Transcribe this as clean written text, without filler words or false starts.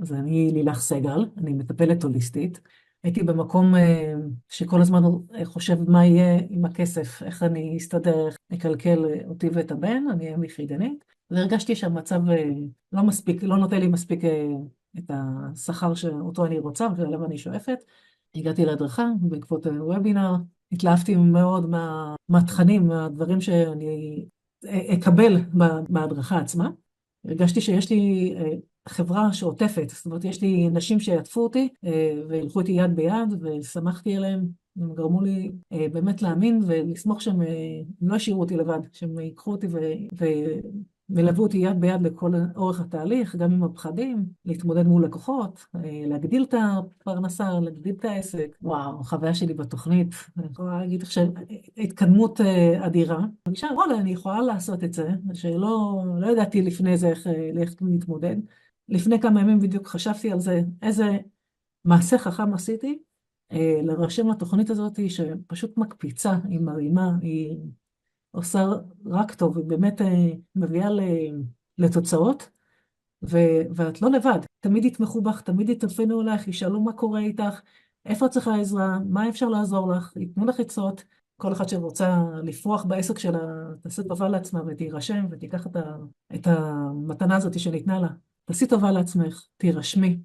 אז אני לילך סגל, אני מטפלת הוליסטית. הייתי במקום שכל הזמן חושב מה יהיה עם הכסף, איך אני אסתדר, איך נקלקל אותי ואת הבן, אני אם יחידנית. והרגשתי שהמצב לא מספיק, לא נותן לי מספיק את השכר שאותו אני רוצה ועליו אני שואפת. הגעתי להדרכה בעקבות וובינר, התלהבתי מאוד מהתכנים, מהדברים שאני אקבל מההדרכה עצמה. הרגשתי שיש לי חברה שעוטפת, זאת אומרת, יש לי נשים שיעטפו אותי וילכו איתי יד ביד, ושמחתי עליהם, הם גרמו לי באמת להאמין ולסמוך שהם לא השאירו אותי לבד, שהם ייקחו אותי ומלוו אותי יד ביד לכל אורך התהליך, גם עם הפחדים, להתמודד מול לקוחות, להגדיל את הפרנסה, להגדיל את העסק. וואו, החוויה שלי בתוכנית, אני יכולה להגיד עכשיו, התקדמות אדירה. אני חושבת, וואלה, אני יכולה לעשות את זה, שלא ידעתי לפני זה איך להתמודד. לפני כמה ימים בדיוק חשבתי על זה, איזה מעשה חכם עשיתי, לרשם לתוכנית הזאת שפשוט מקפיצה, היא מרימה, היא עושה רק טוב, היא באמת מביאה לתוצאות, ואת לא לבד, תמיד יתמכו בך, תמיד יטפנו אלייך, ישאלו מה קורה איתך, איפה את צריכה עזרה, מה אפשר לעזור לך, ייתנו לך עצות. כל אחת שרוצה לפרוח בעסק שלה, תעשה טובה לעצמה ותירשם ותיקח את המתנה הזאת שניתנה לה. תעשי טובה לעצמך, תירשמי.